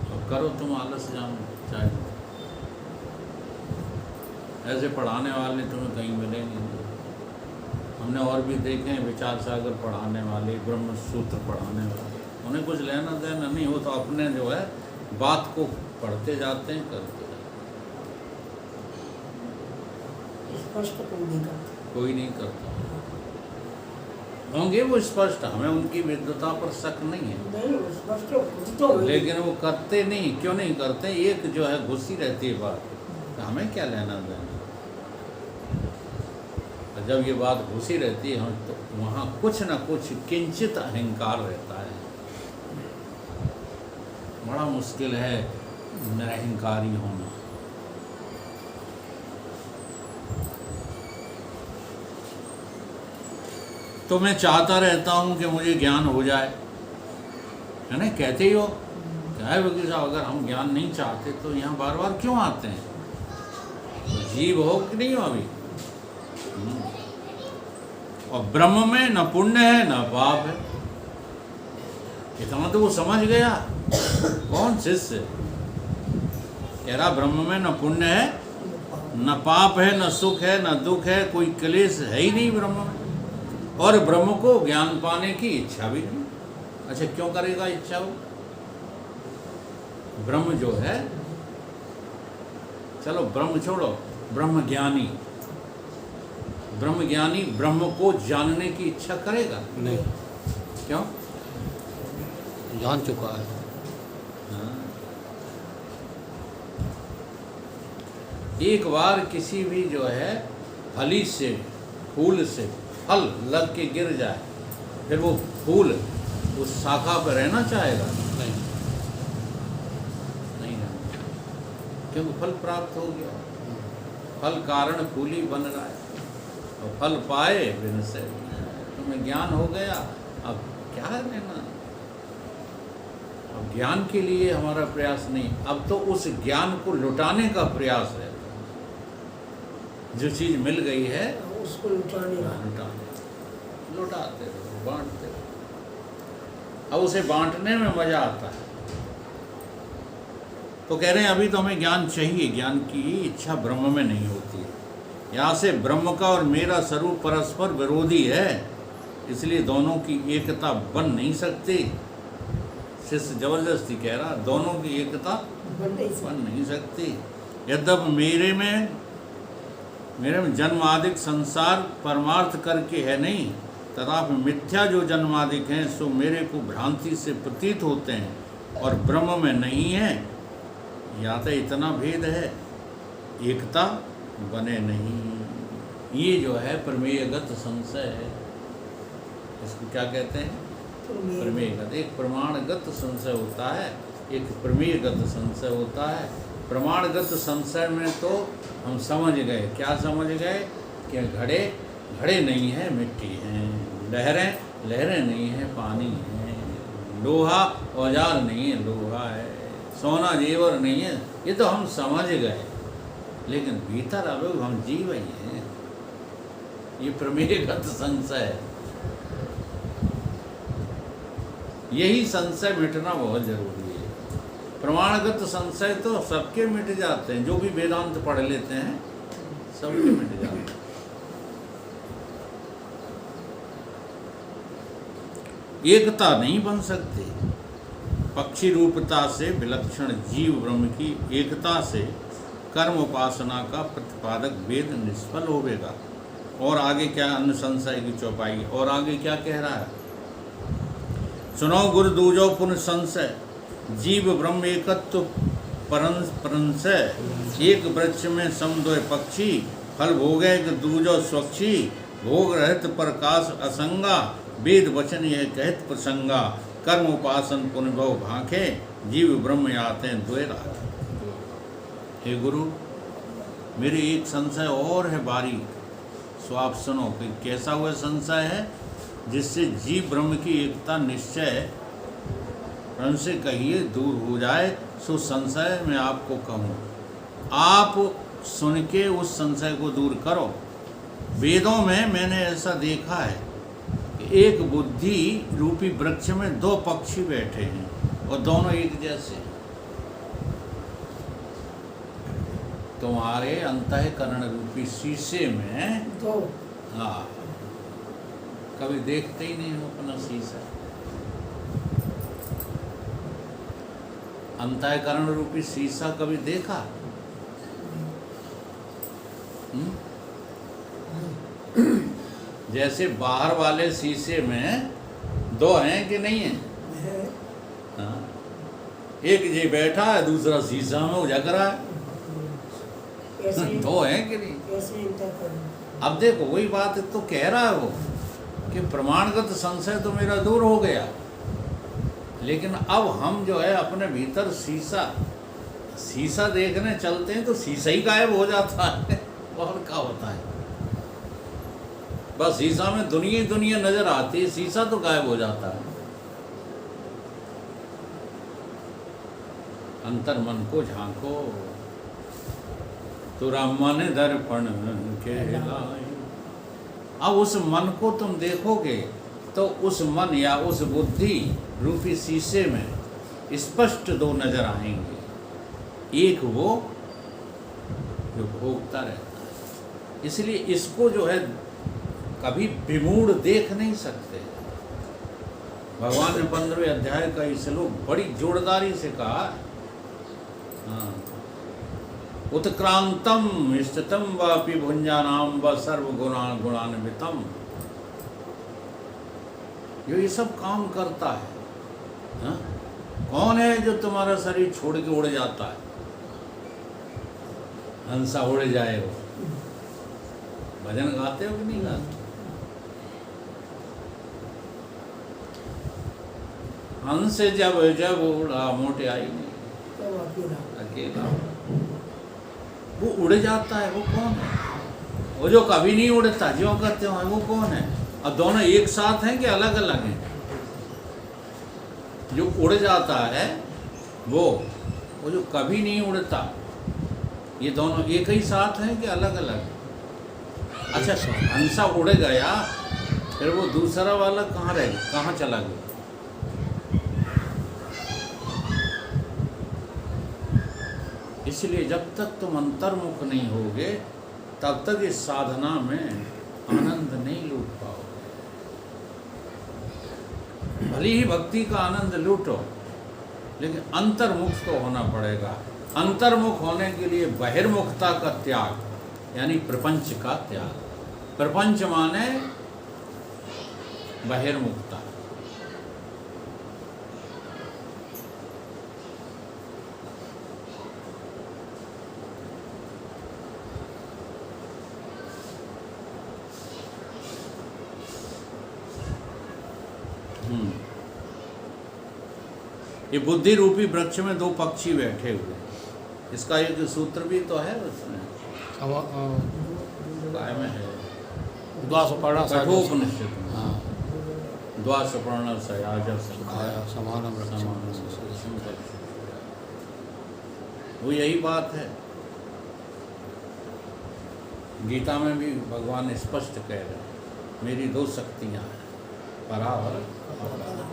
तो करो तुम आलस जान चाहे, ऐसे पढ़ाने वाले तुम्हें कहीं मिलेंगे नहीं। हमने और भी देखे हैं, विचार सागर पढ़ाने वाले, ब्रह्म सूत्र पढ़ाने वाले, उन्हें कुछ लेना देना नहीं हो, तो अपने जो है बात को पढ़ते जाते हैं, करते जाते हैं। स्पष्ट कोई नहीं करता। होंगे वो स्पष्ट, हमें उनकी विद्वता पर शक नहीं है, नहीं स्पष्ट तो, लेकिन वो करते नहीं। क्यों नहीं करते? एक जो है घुसी रहती है बात, तो हमें क्या लेना देना। जब ये बात घुसी रहती है हम, तो वहाँ कुछ न कुछ किंचित अहंकार रहता है। बड़ा मुश्किल है निरहंकारी होना। तो मैं चाहता रहता हूँ कि मुझे ज्ञान हो जाए, है ना? कहते ही हो क्या है वकील साहब, अगर हम ज्ञान नहीं चाहते तो यहाँ बार बार क्यों आते हैं? तो जीव हो कि नहीं हो अभी? और ब्रह्म में न पुण्य है न पाप है, इतना तो वो समझ गया। कौन शिष्य? कह रहा ब्रह्म में न पुण्य है न पाप है, न सुख है न दुख है, कोई क्लेश है ही नहीं ब्रह्म में, और ब्रह्म को ज्ञान पाने की इच्छा भी नहीं। अच्छा क्यों करेगा इच्छा वो? ब्रह्म जो है, चलो ब्रह्म छोड़ो, ब्रह्म ज्ञानी ब्रह्म को जानने की इच्छा करेगा नहीं, क्यों? जान चुका है। हाँ। एक बार किसी भी जो है फली से, फूल से फल लग के गिर जाए, फिर वो फूल उस शाखा पर रहना चाहेगा? नहीं, नहीं रहना, क्योंकि फल प्राप्त हो गया। फल कारण फूली बन रहा है, और फल पाए बिन से। तुम्हें ज्ञान हो गया, अब क्या लेना? अब ज्ञान के लिए हमारा प्रयास नहीं, अब तो उस ज्ञान को लुटाने का प्रयास है। जो चीज़ मिल गई है उसको लुटाने लुटाते रहो, बांटते रहो। अब उसे बांटने में मजा आता है। तो कह रहे हैं अभी तो हमें ज्ञान चाहिए, ज्ञान की इच्छा ब्रह्म में नहीं होती है। यहाँ से ब्रह्म का और मेरा स्वरूप परस्पर विरोधी है, इसलिए दोनों की एकता बन नहीं सकती। शिष्य जबरदस्ती कह रहा, दोनों की एकता बन नहीं सकती। यद्यपि मेरे में जन्म आदिक संसार परमार्थ करके है नहीं, तथापि मिथ्या जो जन्मादिक हैं सो मेरे को भ्रांति से प्रतीत होते हैं, और ब्रह्म में नहीं है। या तो इतना भेद है, एकता बने नहीं। ये जो है प्रमेयगत संशय है। इसको क्या कहते हैं? प्रमेयगत। एक प्रमाणगत संशय होता है, एक प्रमेयगत संशय होता है। प्रमाणगत संशय में तो हम समझ गए, क्या समझ गए? कि घड़े नहीं है, मिट्टी है। लहरें नहीं है, पानी है। लोहा औजार नहीं है, लोहा है। सोना जेवर नहीं है, ये तो हम समझ गए, लेकिन भीतर अब हम जीव ही हैं। ये प्रमेयगत संशय है। यही संशय मिटना बहुत जरूरी है। प्रमाणगत संशय तो सबके मिट जाते हैं, जो भी वेदांत पढ़ लेते हैं सबके मिट जाते हैं। एकता नहीं बन सकती। पक्षी रूपता से विलक्षण जीव ब्रह्म की एकता से कर्म उपासना का प्रतिपादक वेद निष्फल होवेगा। और आगे क्या, अनुसंशय की चौपाई, और आगे क्या कह रहा है, सुनो गुरु दूजो पुन संशय, जीव ब्रह्म एकत्व परंसय, एक वृक्ष में समद्वय पक्षी, फल भोगे दूजो स्वक्षी, भोग रहित प्रकाश असंगा, वेद वचन यह कहत प्रसंगा, कर्म उपासन पुनभव भांखे, जीव ब्रह्म आते द्वैरा। हे गुरु, मेरे एक संशय और है बारीक, सो आप सुनो कि कैसा हुआ संशय है जिससे जीव ब्रह्म की एकता निश्चय उनसे कहिए दूर हो जाए। सो संशय मैं आपको कहूँ, आप सुन के उस संशय को दूर करो। वेदों में मैंने ऐसा देखा है कि एक बुद्धि रूपी वृक्ष में दो पक्षी बैठे हैं और दोनों एक जैसे। तुम्हारे अंतःकरण रूपी शीशे में दो, हाँ, कभी देखते ही नहीं हो अपना शीशा। अंतःकरण रूपी शीशा कभी देखा? जैसे बाहर वाले शीशे में दो हैं कि नहीं है? है, हाँ, एक ये बैठा है, दूसरा शीशा में उजग रहा है। कैसे दो हैं कि नहीं? कैसे इंतर करूं? अब देखो वही बात तो कह रहा है वो कि प्रमाणगत संशय तो मेरा दूर हो गया, लेकिन अब हम जो है अपने भीतर शीशा देखने चलते हैं तो शीशा ही गायब हो जाता है। और क्या होता है, बस शीशा में दुनिया ही दुनिया नजर आती है, शीशा तो गायब हो जाता है। अंतर मन को झांको, तुरा मन दर्पण कहलाए। अब उस मन को तुम देखोगे तो उस मन या उस बुद्धि रूपी शीशे में स्पष्ट दो नजर आएंगे। एक वो जो भोगता रहता है, इसलिए इसको जो है कभी विमूढ़ देख नहीं सकते। भगवान ने 15वें अध्याय का ये श्लोक बड़ी जोरदारी से कहा। हाँ, उत्क्रांतम स्थितम वापि भुंजानाम व सर्वगुणान्वितम, जो ये सब काम करता है। हाँ? कौन है जो तुम्हारा शरीर छोड़ के उड़ जाता है? हंसा उड़ जाए वो। भजन गाते हो कि नहीं गाते? हंस जब जब उड़ा मोटे आई नहीं, तो अकेला अकेला वो उड़ जाता है। वो कौन है? वो जो कभी नहीं उड़ता, जो करते हो वो कौन है? अब दोनों एक साथ हैं कि अलग अलग हैं? जो उड़ जाता है वो जो कभी नहीं उड़ता, ये दोनों एक ही साथ हैं कि अलग अलग? अच्छा, हंसा उड़ गया, फिर वो दूसरा वाला कहाँ रह गया, कहाँ चला गया? इसलिए जब तक तुम अंतर्मुख नहीं होगे तब तक इस साधना में आनंद नहीं लूट पाओगे। भली ही भक्ति का आनंद लूटो, लेकिन अंतर्मुख तो होना पड़ेगा। अंतर्मुख होने के लिए बहिर्मुखता का त्याग, यानी प्रपंच का त्याग। प्रपंच माने बहिर्मुखता। ये बुद्धि रूपी वृक्ष में दो पक्षी बैठे हुए, इसका एक सूत्र भी तो है उसमें, काय में है, द्वासपर्णा कठोपनिषद में। हाँ, द्वासपर्णा सयाजर समानम वो यही बात है। गीता में भी भगवान स्पष्ट कह रहे हैं, मेरी दो शक्तियाँ हैं, परा और अपरा।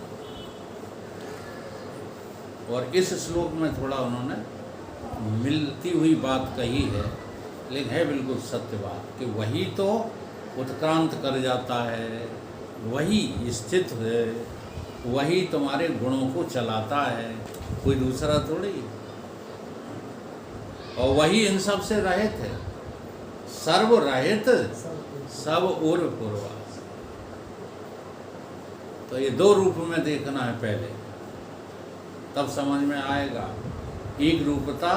और इस श्लोक में थोड़ा उन्होंने मिलती हुई बात कही है, लेकिन है बिल्कुल सत्य बात कि वही तो उत्क्रांत कर जाता है, वही स्थित है, वही तुम्हारे गुणों को चलाता है, कोई दूसरा थोड़ी। और वही इन सब से रहित है, सर्व रहित सब उर पूर्वास। तो ये दो रूप में देखना है पहले, तब समझ में आएगा। एक रूपता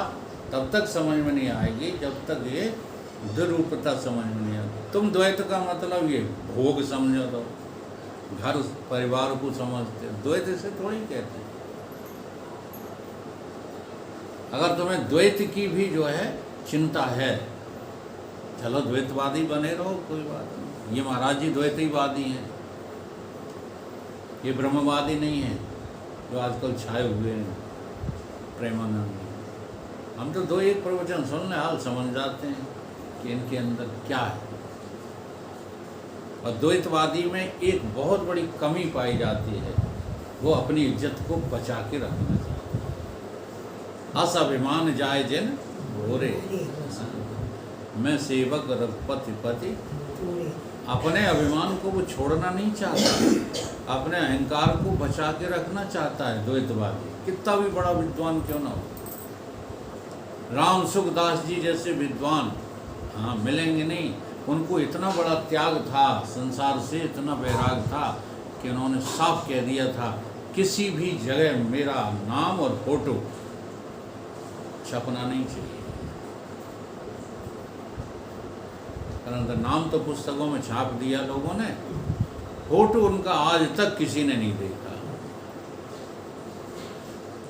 तब तक समझ में नहीं आएगी जब तक ये द्विरूपता समझ में नहीं आती। तुम द्वैत का मतलब ये भोग समझो, तो घर परिवार को समझते, द्वैत से थोड़ी कहते हैं। अगर तुम्हें द्वैत की भी जो है चिंता है, चलो द्वैतवादी बने रहो, कोई बात नहीं। ये महाराज जी द्वैतवादी हैं, ये ब्रह्मवादी नहीं है जो आजकल छाए हुए हैं प्रेमानंद। हम तो दो एक प्रवचन सुनने हाल समझ जाते हैं कि इनके अंदर क्या है। और द्वैतवादी में एक बहुत बड़ी कमी पाई जाती है, वो अपनी इज्जत को बचा के रखना चाहते हैं। असभिमान जाए जिन भोरे, मैं सेवक रघुपति पति। अपने अभिमान को वो छोड़ना नहीं चाहता, अपने अहंकार को बचा के रखना चाहता है द्वैतवादी, कितना भी बड़ा विद्वान क्यों ना हो। राम सुखदास जी जैसे विद्वान हाँ मिलेंगे नहीं। उनको इतना बड़ा त्याग था, संसार से इतना वैराग था कि उन्होंने साफ कह दिया था, किसी भी जगह मेरा नाम और फोटो छपना नहीं चाहिए। परंतु नाम तो पुस्तकों में छाप दिया लोगों ने, फोटो उनका आज तक किसी ने नहीं देखा।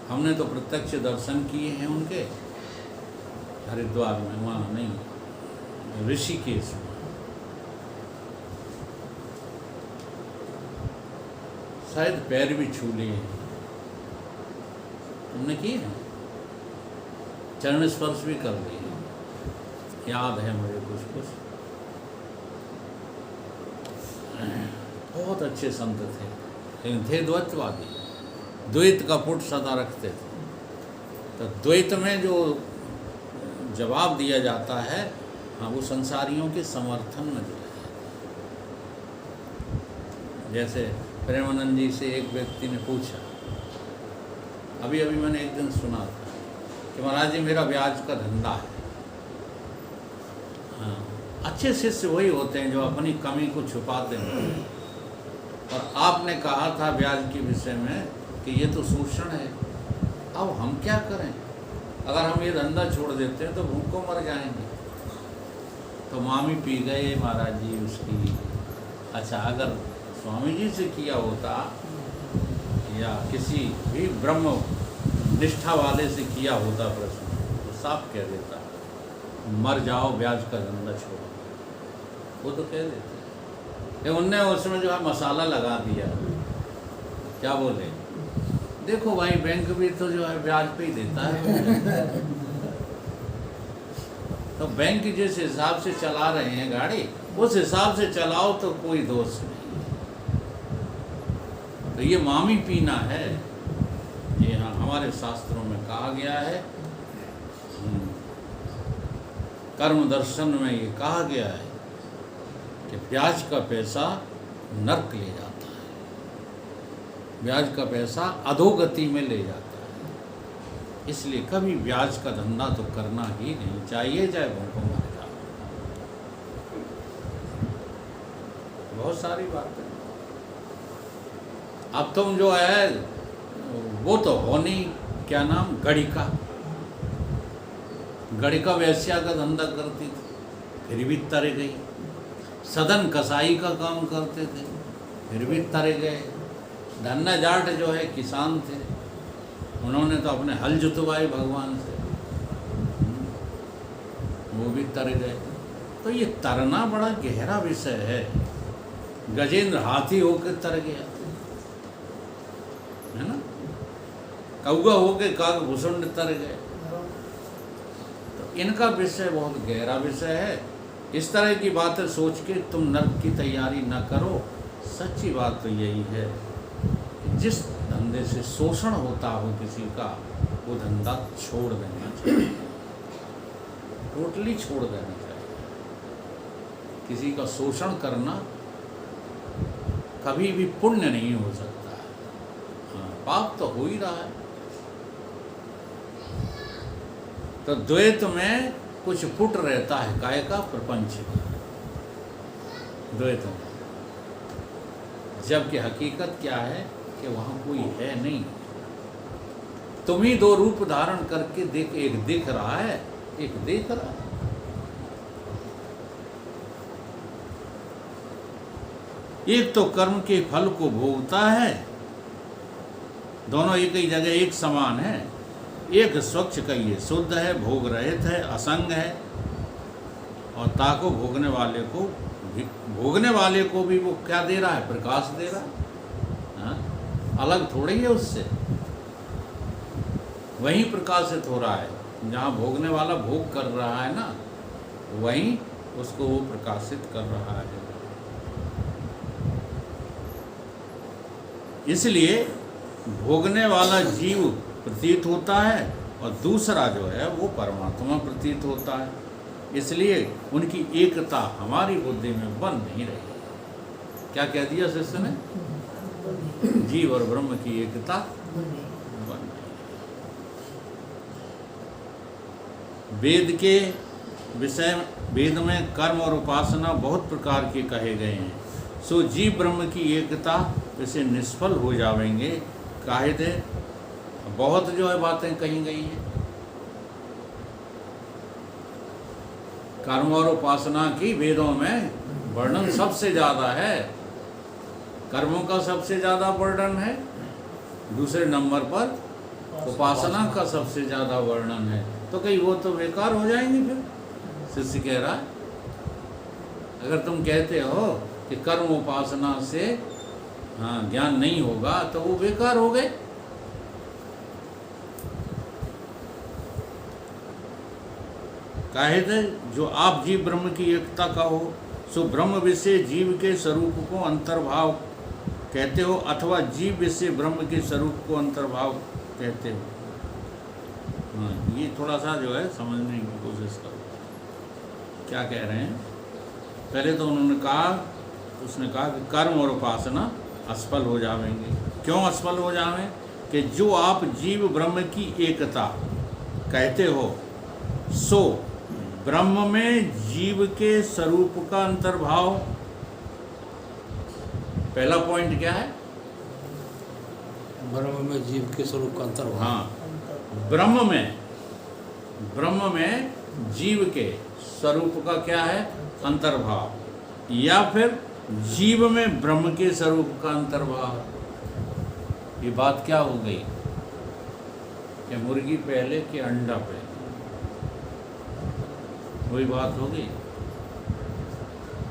हमने तो प्रत्यक्ष दर्शन किए हैं उनके, हरिद्वार में, वहाँ नहीं, ऋषिकेश में। शायद पैर भी छू लिए हैं, तुमने किए हैं, चरण स्पर्श भी कर लिए, याद है मुझे कुछ कुछ। बहुत अच्छे संत थे, लेकिन थे द्वैतवादी, द्वैत का पुट सदा रखते थे। तो द्वैत में जो जवाब दिया जाता है, हाँ, वो संसारियों के समर्थन में जो है। जैसे प्रेमानंद जी से एक व्यक्ति ने पूछा, अभी अभी मैंने एक दिन सुना था कि महाराज जी मेरा ब्याज का धंधा है। हाँ, अच्छे शिष्य वही होते हैं जो अपनी कमी को छुपाते हैं। और आपने कहा था ब्याज के विषय में कि ये तो शोषण है, अब हम क्या करें, अगर हम ये धंधा छोड़ देते हैं तो भूख को मर जाएंगे। तो मामी पी गए महाराज जी उसकी। अच्छा, अगर स्वामी जी से किया होता या किसी भी ब्रह्म निष्ठा वाले से किया होता प्रश्न, तो साफ कह देता मर जाओ, ब्याज का धंधा छोड़ो, वो तो कह देते। उनने उसमें जो है मसाला लगा दिया, क्या बोले, देखो भाई बैंक भी तो जो है ब्याज पे ही देता है। तो बैंक जिस हिसाब से चला रहे हैं गाड़ी, उस हिसाब से चलाओ तो कोई दोष नहीं। तो ये मामी पीना है, ये हाँ हमारे शास्त्रों में कहा गया है, कर्म दर्शन में ये कहा गया है कि ब्याज का पैसा नर्क ले जाता है, ब्याज का पैसा अधोगति में ले जाता है। इसलिए कभी ब्याज का धंधा तो करना ही नहीं चाहिए, चाहे भूखों मर जाओ। बहुत सारी बातें। अब तुम जो है वो तो हो नहीं, क्या नाम, गणिका, गणिका वेश्या का धंधा करती थी, फिर भी तरे गई। सदन कसाई का काम करते थे, फिर भी तरे गए। धन्ना जाट जो है किसान थे, उन्होंने तो अपने हल जुतवाए भगवान से, वो भी तर गए। तो ये तरना बड़ा गहरा विषय है। गजेंद्र हाथी होकर तर गया, है ना, कौआ होकर काकभूषण तर गए। तो इनका विषय बहुत गहरा विषय है। इस तरह की बातें सोच के तुम नर्क की तैयारी न करो। सच्ची बात तो यही है कि जिस धंधे से शोषण होता हो किसी का, वो धंधा छोड़ देना चाहिए, टोटली छोड़ देना चाहिए। किसी का शोषण करना कभी भी पुण्य नहीं हो सकता है। पाप तो हो ही रहा है। तो द्वैत में कुछ फुट रहता है, काय का प्रपंच द्वैत में, जबकि हकीकत क्या है कि वहां कोई है नहीं। तुम ही दो रूप धारण करके देख, एक दिख रहा है, एक देख रहा है। एक तो कर्म के फल को भोगता है, दोनों एक ही जगह एक समान है। एक स्वच्छ कहिए शुद्ध है, भोग रहित है, असंग है, और ताको भोगने वाले को भी वो क्या दे रहा है? प्रकाश दे रहा है। हाँ? अलग थोड़ी है उससे, वहीं प्रकाशित हो रहा है। जहाँ भोगने वाला भोग कर रहा है ना, वहीं उसको वो प्रकाशित कर रहा है। इसलिए भोगने वाला जीव प्रतीत होता है और दूसरा जो है वो परमात्मा प्रतीत होता है। इसलिए उनकी एकता हमारी बुद्धि में बन नहीं रही। क्या कह दिया शिष्य ने? जीव और ब्रह्म की एकता बन नहीं। वेद के विषय, वेद में कर्म और उपासना बहुत प्रकार के कहे गए हैं। सो जीव ब्रह्म की एकता इसे निष्फल हो जावेंगे। काहे थे? बहुत जो है बातें कही गई हैं। कर्म और उपासना की वेदों में वर्णन सबसे ज़्यादा है। कर्मों का सबसे ज़्यादा वर्णन है, दूसरे नंबर पर उपासना का सबसे ज़्यादा वर्णन है। तो कहीं वो तो बेकार हो जाएंगे फिर। शिष्य कह रहा है, अगर तुम कहते हो कि कर्म उपासना से हाँ ज्ञान नहीं होगा तो वो बेकार हो गए। काहे थे? जो आप जीव ब्रह्म की एकता का हो, सो ब्रह्म विषय जीव के स्वरूप को अंतर्भाव कहते हो, अथवा जीव विषय ब्रह्म के स्वरूप को अंतर्भाव कहते हो। हाँ, ये थोड़ा सा जो है समझने की कोशिश करो क्या कह रहे हैं। पहले तो उसने कहा कि कर्म और उपासना असफल हो जाएंगे। क्यों असफल हो जाएं? कि जो आप जीव ब्रह्म की एकता कहते हो, सो ब्रह्म में जीव के स्वरूप का अंतर्भाव। पहला पॉइंट क्या है? ब्रह्म में जीव के स्वरूप का अंतर्भाव। हाँ, ब्रह्म में जीव के स्वरूप का क्या है? अंतर्भाव। या फिर जीव में ब्रह्म के स्वरूप का अंतर्भाव। ये बात क्या हो गई कि मुर्गी पहले कि अंडा पहले? वही बात हो गई।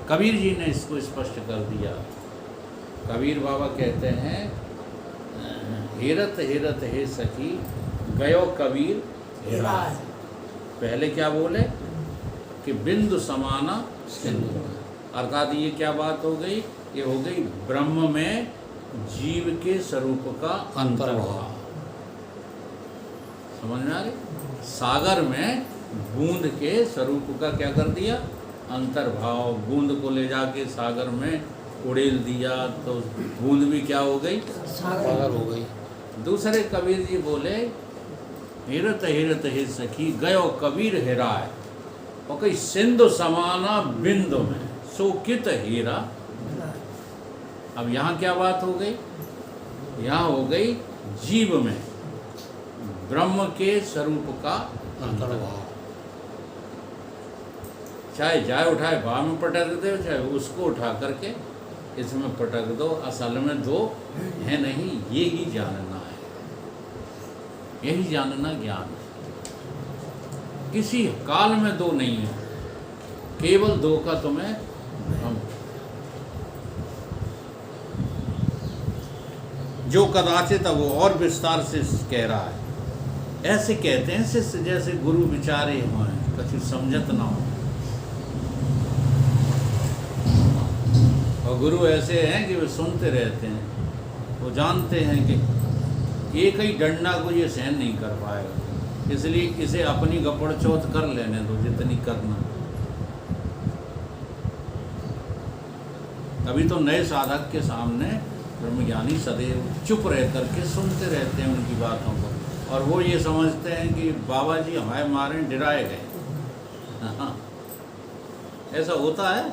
कबीर जी ने इसको स्पष्ट कर दिया। कबीर बाबा कहते हैं, हेरत हेरत हे सखी गयो कबीर हेराय। पहले क्या बोले कि बिंदु समाना सिंधु। अर्थात ये क्या बात हो गई? ये हो गई ब्रह्म में जीव के स्वरूप का अंतर्भाव। समझ में आ गई? सागर में बूंद के स्वरूप का क्या कर दिया? अंतर्भाव। बूंद को ले जाके सागर में उड़ेल दिया तो बूंद भी क्या हो गई? सागर हो गई। दूसरे कबीर जी बोले, हेरत हेरत हे सखी गयो कबीर हेराय। और कई सिंधु समाना बिंदु में सोकित हीरा। अब यहाँ क्या बात हो गई? यहाँ हो गई जीव में ब्रह्म के स्वरूप का अंतर्भाव। चाहे जाए उठाए भाव में पटक दो, चाहे उसको उठा करके इसमें पटक दो, असल में दो है नहीं। ये ही जानना है, यही जानना ज्ञान है। किसी काल में दो नहीं है, केवल दो का तुम्हें भ्रम। जो कदाचित अब वो और विस्तार से कह रहा है। ऐसे कहते हैं शिष्य जैसे गुरु विचारे हों, कछु समझत ना हो। और गुरु ऐसे हैं कि वे सुनते रहते हैं, वो जानते हैं कि एक ही डंडा को ये सहन नहीं कर पाएगा, इसलिए इसे अपनी गपड़ चौथ कर लेने दो जितनी करना। अभी तो नए साधक के सामने ब्रह्मज्ञानी सदैव चुप रह करके सुनते रहते हैं उनकी बातों को, और वो ये समझते हैं कि बाबा जी हमारे मारे डराए गए। हाँ, ऐसा होता है।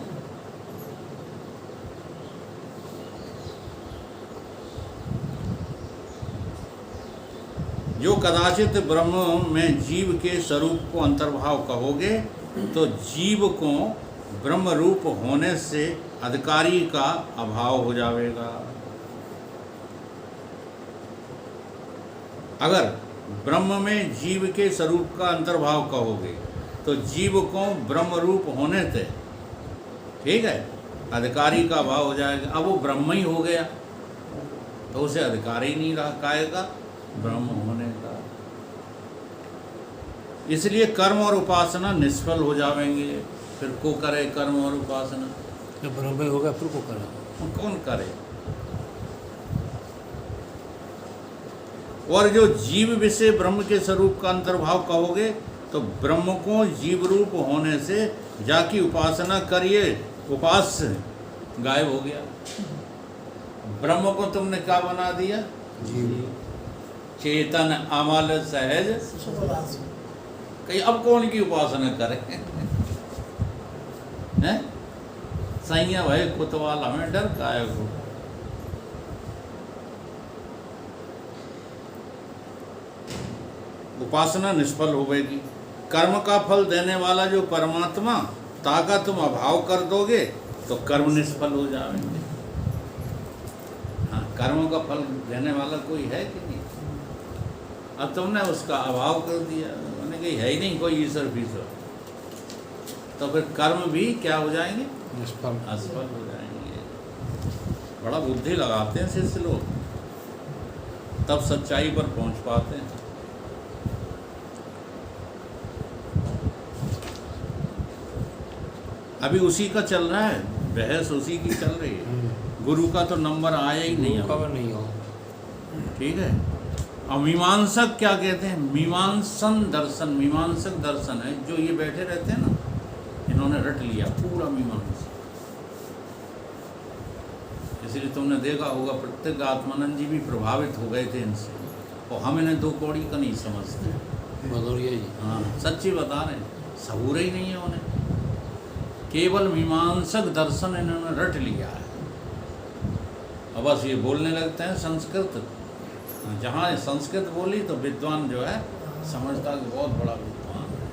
जो कदाचित ब्रह्म में जीव के स्वरूप को अंतर्भाव कहोगे तो जीव को ब्रह्म रूप होने से अधिकारी का अभाव हो जाएगा। अगर ब्रह्म में जीव के स्वरूप का अंतर्भाव कहोगे तो जीव को ब्रह्म रूप होने से, ठीक है, अधिकारी का अभाव हो जाएगा। अब वो ब्रह्म ही हो गया तो उसे अधिकारी नहीं रहा कायेगा ब्रह्म होने का। इसलिए कर्म और उपासना निष्फल हो जाएंगे। फिर को करे कर्म और उपासना? जब ब्रह्म ही हो गया फिर को करा, कौन करे? और जो जीव विषय ब्रह्म के स्वरूप का अंतर्भाव कहोगे तो ब्रह्म को जीव रूप होने से जाकी उपासना करिए, उपास्य गायब हो गया। ब्रह्म को तुमने क्या बना दिया? जीव। चेतन अमल सहज। सुखवास। कहीं अब कौन की उपासना करें? हैं? सैया भाई कुतवाल हमें डर काहे को? उपासना निष्फल होगी। कर्म का फल देने वाला जो परमात्मा ताका तुम अभाव कर दोगे तो कर्म निष्फल हो जाएंगे। हाँ, कर्मों का फल देने वाला कोई है कि नहीं? अब तुमने उसका अभाव कर दिया, मैंने कही है ही नहीं कोई ईश्वर फीश्वर, तो फिर कर्म भी क्या हो जाएंगे? निष्फल। असफल हो जाएंगे। बड़ा बुद्धि लगाते हैं शिष्य लोग, तब सच्चाई पर पहुंच पाते हैं। अभी उसी का चल रहा है, बहस उसी की चल रही है। गुरु का तो नंबर आया ही नहीं है। खबर नहीं हो। ठीक है। अब मीमांसक क्या कहते हैं? मीमांसन दर्शन, मीमांसक दर्शन है जो ये बैठे रहते हैं ना, इन्होंने रट लिया पूरा मीमांसा। इसलिए तुमने देखा होगा प्रत्येक आत्मानंद जी भी प्रभावित हो गए थे इनसे, और हम इन्हें दो कौड़ी का नहीं समझते। भदौरिया जी। हाँ, सच्ची बता रहे हैं, सबूर ही नहीं है उन्हें। केवल मीमांसक दर्शन इन्होंने रट लिया है, और बस ये बोलने लगते हैं संस्कृत। जहाँ संस्कृत बोली तो विद्वान जो है समझता कि बहुत बड़ा विद्वान है।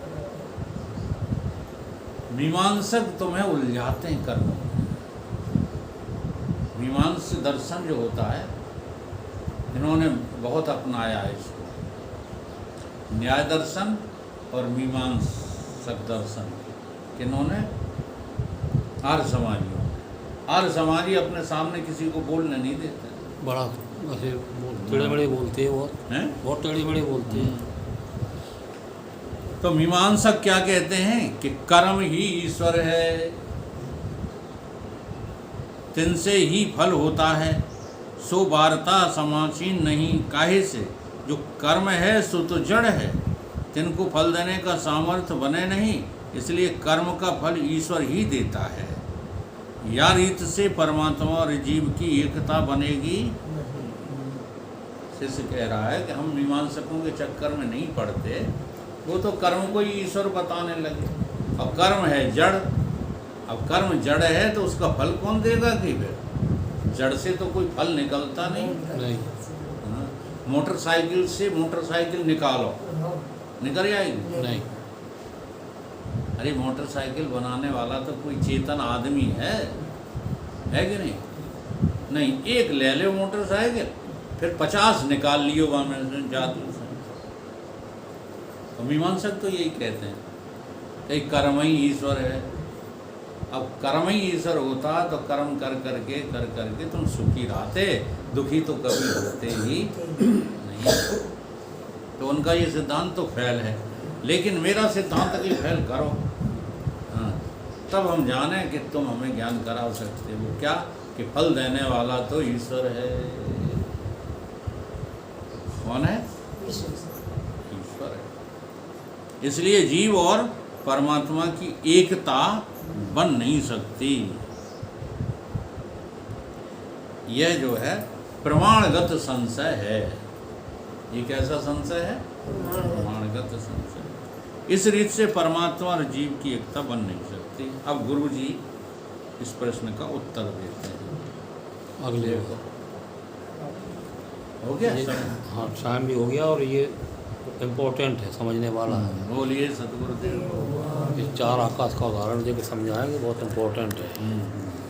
मीमांसक तुम्हें उलझाते हैं कर्मों में। मीमांस दर्शन जो होता है, इन्होंने बहुत अपनाया है इसको। न्याय दर्शन और मीमांसक दर्शन किन्होंने? आर्य समाजियों। आर्य समाजी अपने सामने किसी को बोलने नहीं देते। बड़ा ऐसे टेढ़े मेढ़े बोलते हैं, बहुत टेढ़े मेढ़े बोलते हैं। तो मीमांसक क्या कहते हैं कि कर्म ही ईश्वर है, तिनसे ही फल होता है, सो वार्ता समाचीन नहीं काहे से। जो कर्म है सो तो जड़ है, तिनको फल देने का सामर्थ्य बने नहीं, इसलिए कर्म का फल ईश्वर ही देता है। या रीत से परमात्मा और जीव की एकता बनेगी। शिष्य कह रहा है कि हम मीमांसकों के चक्कर में नहीं पड़ते, वो तो कर्म को ही ईश्वर बताने लगे। अब कर्म है जड़, अब कर्म जड़ है तो उसका फल कौन देगा? कि फिर जड़ से तो कोई फल निकलता नहीं। हाँ, मोटरसाइकिल से मोटरसाइकिल निकालो, निकल जाएगी? नहीं। अरे मोटरसाइकिल बनाने वाला तो कोई चेतन आदमी है कि नहीं? नहीं, एक ले लो मोटरसाइकिल, फिर 50 निकाल लियो वहाँ में जादू से। तो मीमांसक तो यही कहते हैं कि कर्म ही ईश्वर है। अब कर्म ही ईश्वर होता तो कर्म कर करके तुम सुखी रहते, दुखी तो कभी होते ही नहीं। तो उनका ये सिद्धांत तो फैल है, लेकिन मेरा सिद्धांत की फैल करो। हाँ, तब हम जाने कि तुम हमें ज्ञान करा सकते हो। क्या कि फल देने वाला तो ईश्वर है। कौन है? ईश्वर है। इसलिए जीव और परमात्मा की एकता बन नहीं सकती। यह जो है प्रमाणगत संशय है। ये कैसा संशय है? प्रमाणगत संशय। इस रीत से परमात्मा और जीव की एकता बन नहीं सकती। अब गुरु जी इस प्रश्न का उत्तर देते हैं। अगले हो गया ये- सब? हाँ, टाइम भी हो गया और ये इम्पोर्टेंट है, समझने वाला है। बोलिए सतगुरुदेव। ये 4 आकाश का उदाहरण देकर समझाएंगे, बहुत इम्पोर्टेंट है। हम्म।